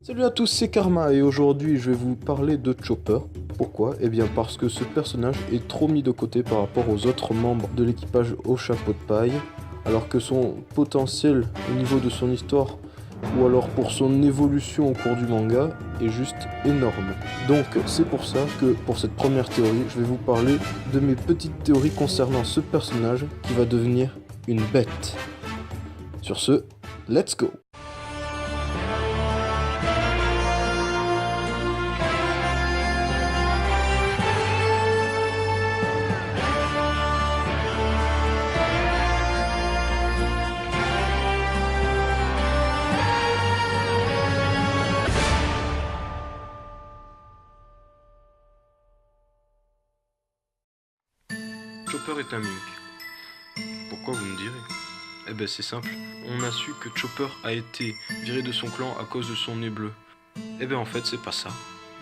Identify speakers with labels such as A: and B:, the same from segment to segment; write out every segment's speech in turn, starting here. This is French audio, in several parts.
A: Salut à tous, c'est Karma et aujourd'hui je vais vous parler de Chopper. Pourquoi? Eh bien parce que ce personnage est trop mis de côté par rapport aux autres membres de l'équipage au chapeau de paille, alors que son potentiel au niveau de son histoire ou alors pour son évolution au cours du manga est juste énorme. Donc c'est pour ça que pour cette première théorie, je vais vous parler de mes petites théories concernant ce personnage qui va devenir une bête. Sur ce, let's go! Chopper est un mink. Pourquoi vous me direz? Eh ben c'est simple, on a su que Chopper a été viré de son clan à cause de son nez bleu. Eh ben en fait c'est pas ça.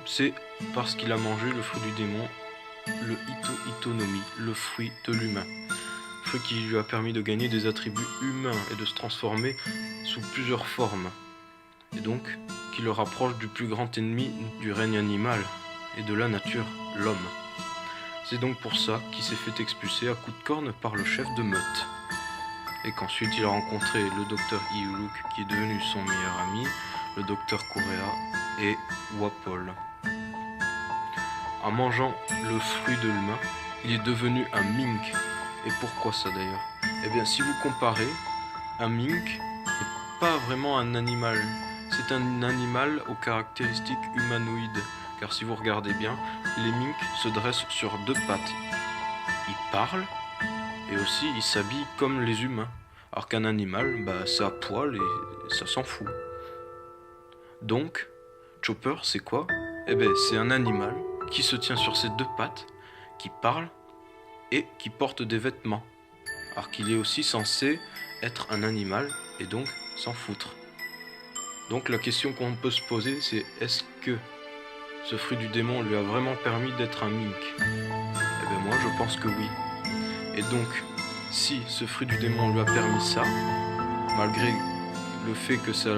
A: C'est parce qu'il a mangé le fruit du démon, le Ito-Itonomi, le fruit de l'humain. Fruit qui lui a permis de gagner des attributs humains et de se transformer sous plusieurs formes. Et donc, qui le rapproche du plus grand ennemi du règne animal et de la nature, l'homme. C'est donc pour ça qu'il s'est fait expulser à coups de corne par le chef de meute. Et qu'ensuite il a rencontré le docteur Iuluk qui est devenu son meilleur ami, le docteur Correa et Wapol. En mangeant le fruit de l'humain, il est devenu un mink. Et pourquoi ça d'ailleurs? Eh bien si vous comparez, un mink n'est pas vraiment un animal. C'est un animal aux caractéristiques humanoïdes. Car si vous regardez bien, les minks se dressent sur deux pattes. Ils parlent et aussi ils s'habillent comme les humains. Alors qu'un animal, c'est à poil et ça s'en fout. Donc, Chopper, c'est quoi? Eh ben, c'est un animal qui se tient sur ses deux pattes, qui parle et qui porte des vêtements. Alors qu'il est aussi censé être un animal et donc s'en foutre. Donc la question qu'on peut se poser, c'est est-ce que ce fruit du démon lui a vraiment permis d'être un mink? Eh bien moi je pense que oui. Et donc, si ce fruit du démon lui a permis ça, malgré le fait que ça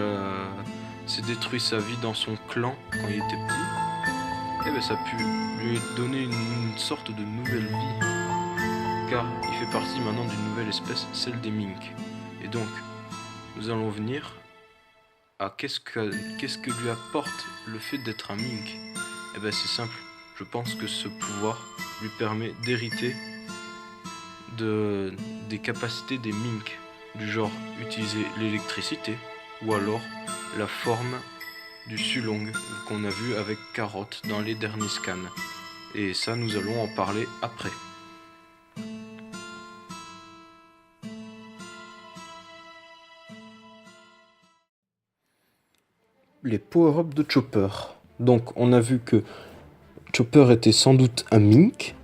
A: s'est détruit sa vie dans son clan quand il était petit, eh bien ça a pu lui donner une sorte de nouvelle vie. Car il fait partie maintenant d'une nouvelle espèce, celle des minks. Et donc, nous allons venir à qu'est-ce que lui apporte le fait d'être un mink. Eh bien c'est simple, je pense que ce pouvoir lui permet d'hériter des capacités des minks, du genre utiliser l'électricité ou alors la forme du Sulong qu'on a vu avec Carotte dans les derniers scans. Et ça nous allons en parler après. Les power-ups de Chopper. Donc on a vu que Chopper était sans doute un mink.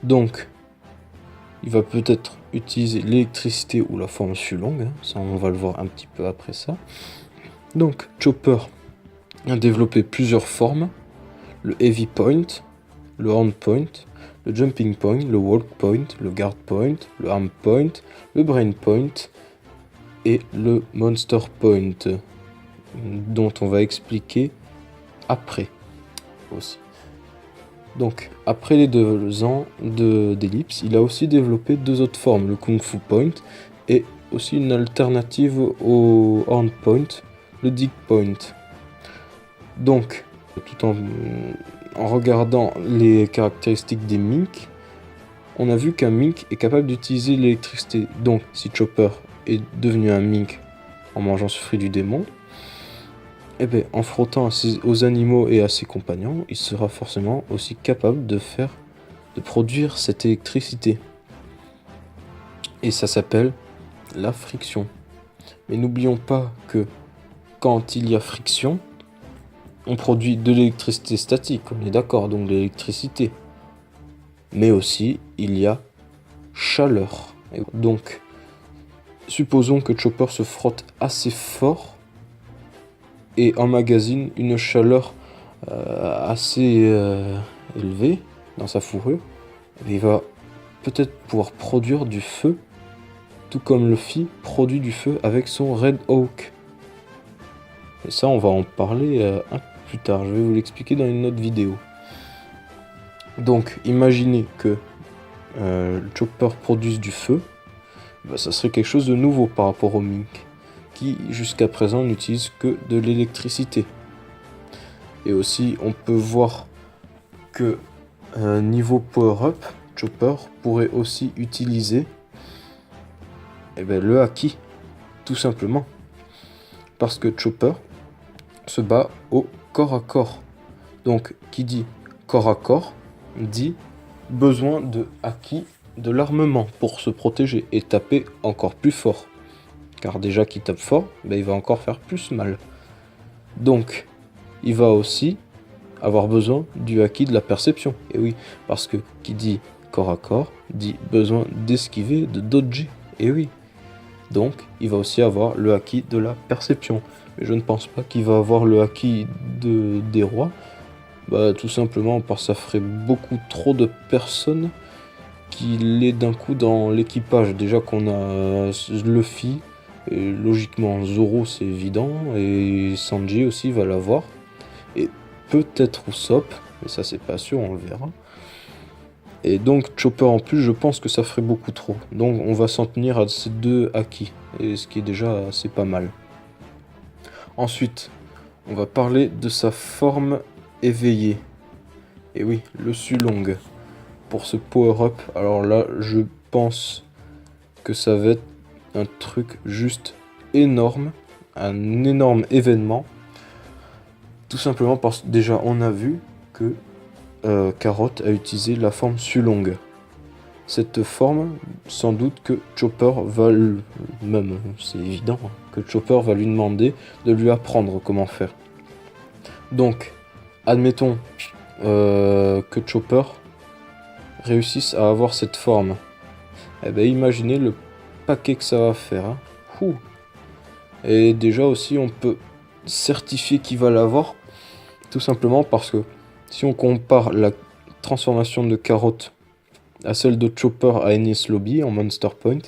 A: Donc il va peut-être utiliser l'électricité ou la forme Sulong. Ça on va le voir un petit peu après ça. Donc Chopper a développé plusieurs formes. Le Heavy Point, le Hand Point, le Jumping Point, le Walk Point, le Guard Point, le Arm Point, le Brain Point et le Monster Point, dont on va expliquer après aussi. Donc, après les 2 ans d'ellipse, il a aussi développé 2 autres formes, le Kung Fu Point et aussi une alternative au Horn Point, le Dig Point. Donc, tout en regardant les caractéristiques des minks, on a vu qu'un mink est capable d'utiliser l'électricité. Donc, si Chopper est devenu un mink en mangeant ce fruit du démon, eh bien, en frottant aux animaux et à ses compagnons, il sera forcément aussi capable de produire cette électricité. Et ça s'appelle la friction. Mais n'oublions pas que quand il y a friction, on produit de l'électricité statique, on est d'accord, donc de l'électricité. Mais aussi, il y a chaleur. Et donc, supposons que Chopper se frotte assez fort et emmagasine une chaleur assez élevée dans sa fourrure. Et il va peut-être pouvoir produire du feu, tout comme Luffy produit du feu avec son Red Hawk. Et ça, on va en parler un peu plus tard. Je vais vous l'expliquer dans une autre vidéo. Donc, imaginez que le Chopper produise du feu. Bah, ça serait quelque chose de nouveau par rapport au Mink, qui jusqu'à présent n'utilise que de l'électricité. Et aussi, on peut voir que niveau power-up, Chopper pourrait aussi utiliser le haki, tout simplement. Parce que Chopper se bat au corps à corps. Donc, qui dit corps à corps, dit besoin de haki, de l'armement pour se protéger et taper encore plus fort. Car déjà qu'il tape fort, il va encore faire plus mal. Donc, il va aussi avoir besoin du haki de la perception. Et oui, parce que qui dit corps à corps, dit besoin d'esquiver, de dodger. Et oui. Donc, il va aussi avoir le haki de la perception. Mais je ne pense pas qu'il va avoir le haki des rois. Tout simplement parce que ça ferait beaucoup trop de personnes qu'il est d'un coup dans l'équipage. Déjà qu'on a Luffy, et logiquement Zoro c'est évident, et Sanji aussi va l'avoir. Et peut-être Usopp, mais ça c'est pas sûr, on le verra. Et donc Chopper en plus, je pense que ça ferait beaucoup trop. Donc on va s'en tenir à ces deux haki, et ce qui est déjà assez pas mal. Ensuite, on va parler de sa forme éveillée. Et oui, le Sulong. Pour ce power-up, alors là, je pense que ça va être un truc juste énorme, un énorme événement. Tout simplement parce que déjà, on a vu que Carrot a utilisé la forme Sulong. Cette forme, sans doute que Chopper va même, c'est évident, que Chopper va lui demander de lui apprendre comment faire. Donc, admettons que Chopper réussisse à avoir cette forme. Imaginez le paquet que ça va faire. Hein. Et déjà aussi, on peut certifier qu'il va l'avoir, tout simplement parce que si on compare la transformation de Carrot à celle de Chopper à Enies Lobby en Monster Point,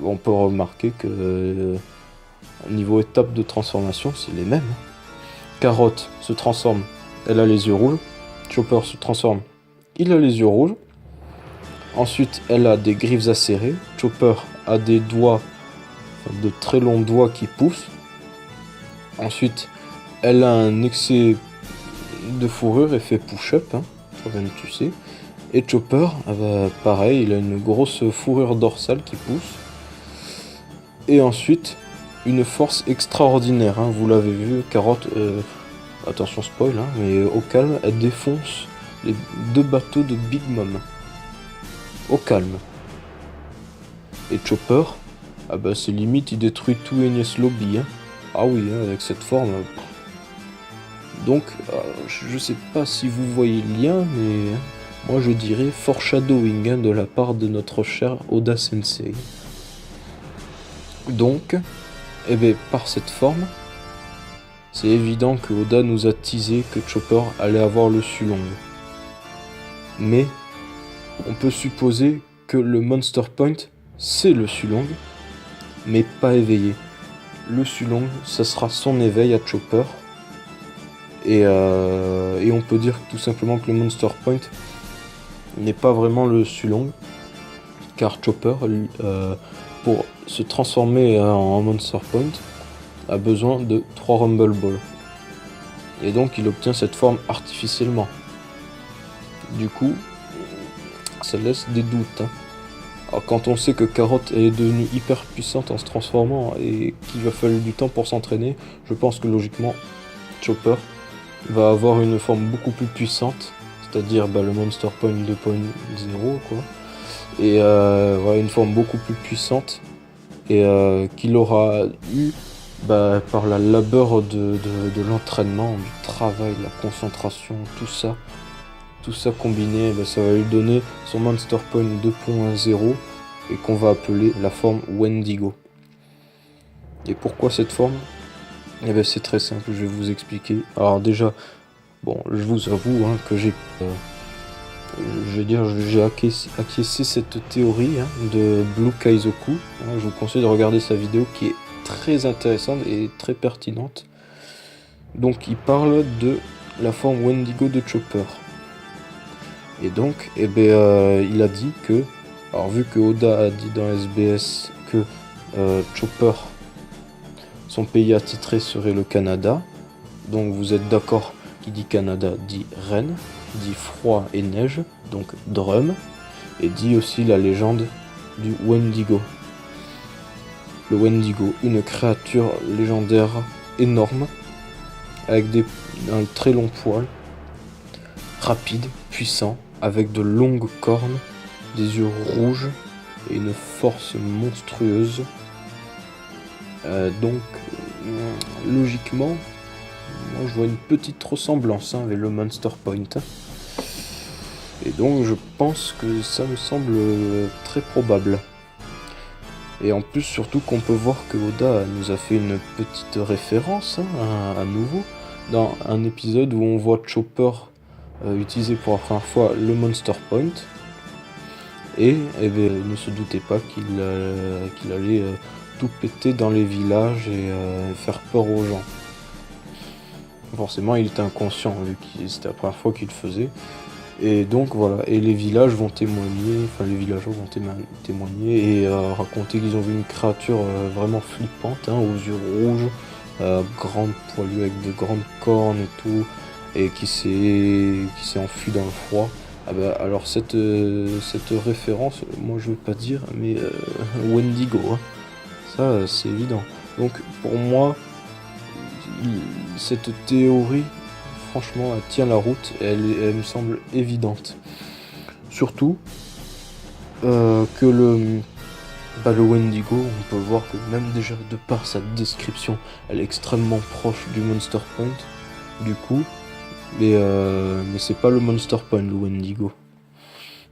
A: on peut remarquer que niveau étape de transformation, c'est les mêmes. Carrot se transforme, elle a les yeux rouges. Chopper se transforme, il a les yeux rouges. Ensuite, elle a des griffes acérées. Chopper a des doigts, de très longs doigts qui poussent. Ensuite, elle a un excès de fourrure et fait push-up, toi-même tu sais. Et Chopper, pareil, il a une grosse fourrure dorsale qui pousse. Et ensuite, une force extraordinaire, vous l'avez vu, Carotte, attention spoil, mais au calme, elle défonce les deux bateaux de Big Mom. Au calme. Et Chopper, c'est limite, il détruit tout Enies Lobby. Ah oui, avec cette forme. Donc, je sais pas si vous voyez le lien, mais moi je dirais foreshadowing de la part de notre cher Oda Sensei. Donc, par cette forme, c'est évident que Oda nous a teasé que Chopper allait avoir le Sulong. Mais, on peut supposer que le Monster Point, c'est le Sulong, mais pas éveillé. Le Sulong, ça sera son éveil à Chopper. Et on peut dire tout simplement que le Monster Point n'est pas vraiment le Sulong, car Chopper, pour se transformer en Monster Point, a besoin de 3 Rumble Balls. Et donc il obtient cette forme artificiellement. Du coup, ça laisse des doutes. Alors quand on sait que Carrot est devenue hyper puissante en se transformant et qu'il va falloir du temps pour s'entraîner, je pense que logiquement, Chopper va avoir une forme beaucoup plus puissante, c'est-à-dire le Monster Point 2.0 quoi, et une forme beaucoup plus puissante, et qu'il aura eu par la labeur de l'entraînement, du travail, de la concentration, tout ça combiné, ça va lui donner son Monster Point 2.0 et qu'on va appeler la forme Wendigo. Et pourquoi cette forme ? C'est très simple, je vais vous expliquer. Alors déjà, je vous avoue que j'ai acquiescé cette théorie de Blue Kaizoku. Je vous conseille de regarder sa vidéo qui est très intéressante et très pertinente. Donc il parle de la forme Wendigo de Chopper. Et donc, il a dit que, alors vu que Oda a dit dans SBS que Chopper, son pays attitré serait le Canada, donc vous êtes d'accord, qui dit Canada dit Rennes, dit froid et neige, donc Drum, et dit aussi la légende du Wendigo. Le Wendigo, une créature légendaire énorme, avec un très long poil, rapide, puissant, avec de longues cornes, des yeux rouges et une force monstrueuse. Logiquement, moi je vois une petite ressemblance avec le Monster Point. Et donc je pense que ça me semble très probable. Et en plus, surtout qu'on peut voir que Oda nous a fait une petite référence à nouveau dans un épisode où on voit Chopper utiliser pour la première fois le Monster Point. Et il ne se doutait pas qu'il allait tout péter dans les villages et faire peur aux gens. Forcément, il était inconscient vu que c'était la première fois qu'il le faisait. Et donc voilà, et les villageois vont témoigner et raconter qu'ils ont vu une créature vraiment flippante, aux yeux rouges, grande poilue avec de grandes cornes et tout, et qui s'est enfui dans le froid. Alors cette référence, moi je veux pas dire, mais Wendigo, ça c'est évident. Donc pour moi, cette théorie, franchement, elle tient la route et elle me semble évidente. Surtout que le Wendigo, on peut voir que même déjà de par sa description, elle est extrêmement proche du Monster Point. Du coup, mais c'est pas le Monster Point, le Wendigo.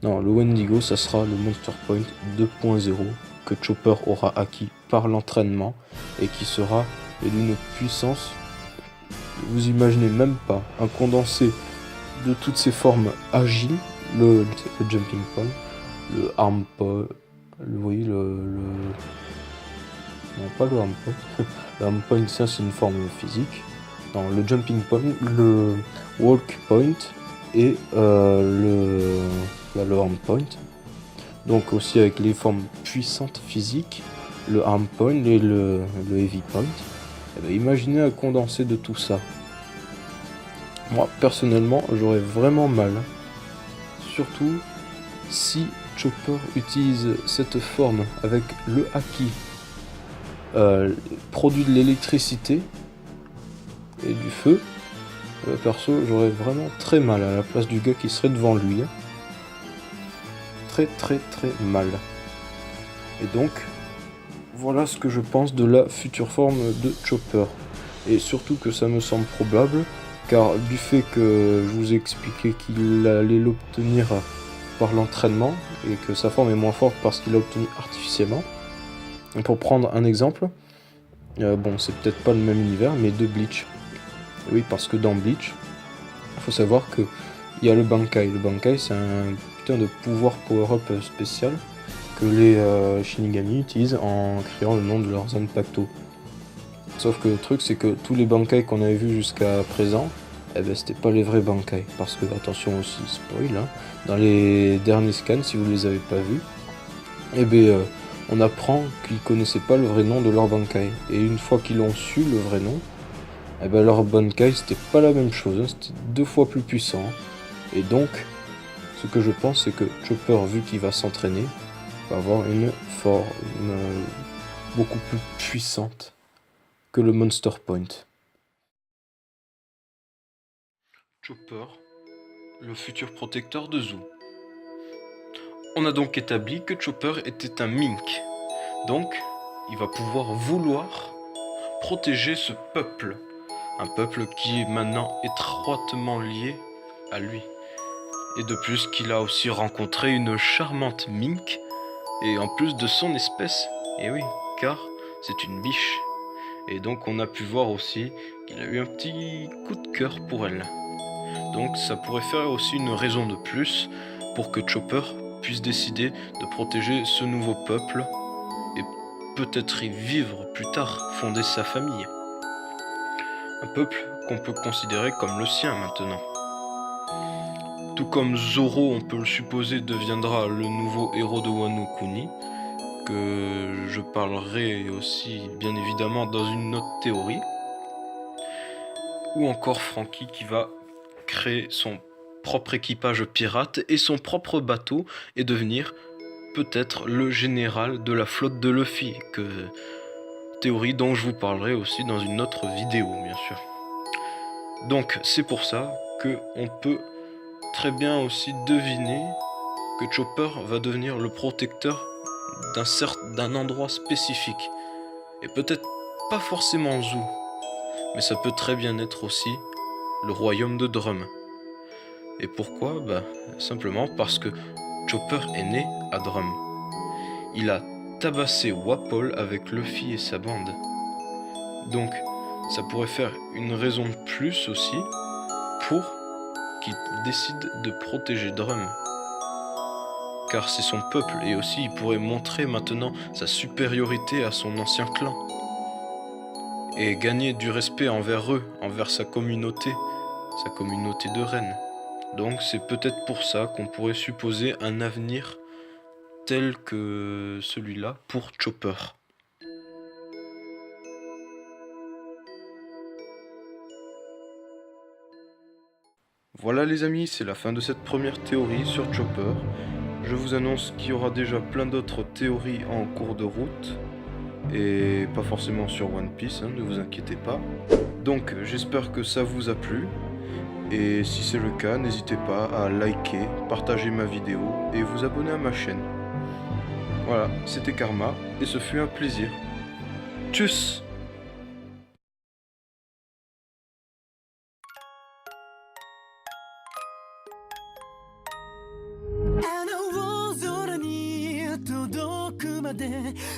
A: Non, le Wendigo, ça sera le Monster Point 2.0 que Chopper aura acquis par l'entraînement et qui sera d'une puissance. Vous imaginez même pas un condensé de toutes ces formes agiles, le jumping point, le arm point, non pas le arm point, le arm point ça c'est une forme physique, non, le jumping point, le walk point et le arm point, donc aussi avec les formes puissantes physiques, le arm point et le heavy point. Imaginez un condensé de tout ça. Moi, personnellement, j'aurais vraiment mal. Surtout si Chopper utilise cette forme avec le haki, produit de l'électricité et du feu. Perso, j'aurais vraiment très mal à la place du gars qui serait devant lui. Très très très mal. Et donc, voilà ce que je pense de la future forme de Chopper. Et surtout que ça me semble probable, car du fait que je vous ai expliqué qu'il allait l'obtenir par l'entraînement, et que sa forme est moins forte parce qu'il l'a obtenu artificiellement. Et pour prendre un exemple, c'est peut-être pas le même univers, mais de Bleach. Oui, parce que dans Bleach, il faut savoir que il y a le Bankai. Le Bankai, c'est un putain de pouvoir power-up spécial que les Shinigami utilisent en créant le nom de leur Zanpakuto. Sauf que le truc, c'est que tous les Bankai qu'on avait vus jusqu'à présent, c'était pas les vrais Bankai. Parce que, attention aussi, spoil, dans les derniers scans, si vous les avez pas vus, on apprend qu'ils connaissaient pas le vrai nom de leur Bankai. Et une fois qu'ils ont su le vrai nom, leur Bankai, c'était pas la même chose, c'était 2 fois plus puissant. Et donc, ce que je pense, c'est que Chopper, vu qu'il va s'entraîner, va avoir une forme beaucoup plus puissante que le Monster Point. Chopper, le futur protecteur de Zou. On a donc établi que Chopper était un mink. Donc, il va pouvoir vouloir protéger ce peuple. Un peuple qui est maintenant étroitement lié à lui. Et de plus qu'il a aussi rencontré une charmante mink, et en plus de son espèce. Et oui, car c'est une biche. Et donc on a pu voir aussi qu'il a eu un petit coup de cœur pour elle. Donc ça pourrait faire aussi une raison de plus pour que Chopper puisse décider de protéger ce nouveau peuple et peut-être y vivre plus tard, fonder sa famille. Un peuple qu'on peut considérer comme le sien maintenant. Tout comme Zoro, on peut le supposer, deviendra le nouveau héros de Wano Kuni, que je parlerai aussi bien évidemment dans une autre théorie. Ou encore Franky qui va créer son propre équipage pirate et son propre bateau et devenir peut-être le général de la flotte de Luffy, théorie dont je vous parlerai aussi dans une autre vidéo bien sûr. Donc c'est pour ça que on peut très bien aussi deviner que Chopper va devenir le protecteur d'un endroit spécifique. Et peut-être pas forcément Zou, mais ça peut très bien être aussi le royaume de Drum. Et pourquoi? Simplement parce que Chopper est né à Drum. Il a tabassé Wapol avec Luffy et sa bande. Donc ça pourrait faire une raison de plus aussi pour qu'il décide de protéger Drum. Car c'est son peuple et aussi il pourrait montrer maintenant sa supériorité à son ancien clan. Et gagner du respect envers eux, envers sa communauté de reines. Donc c'est peut-être pour ça qu'on pourrait supposer un avenir tel que celui-là pour Chopper. Voilà les amis, c'est la fin de cette première théorie sur Chopper. Je vous annonce qu'il y aura déjà plein d'autres théories en cours de route. Et pas forcément sur One Piece, ne vous inquiétez pas. Donc j'espère que ça vous a plu. Et si c'est le cas, n'hésitez pas à liker, partager ma vidéo et vous abonner à ma chaîne. Voilà, c'était Karma et ce fut un plaisir. Tchuss!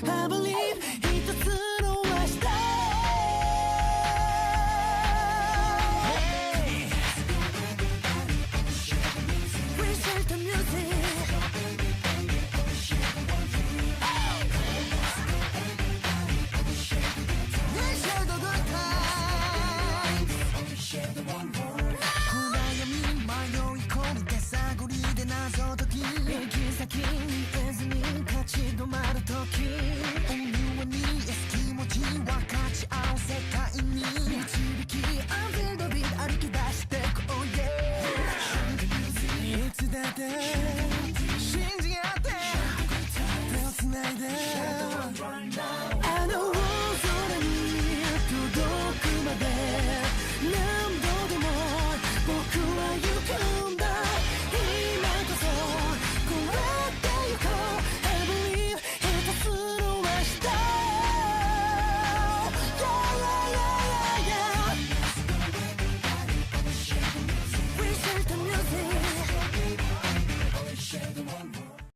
B: I believe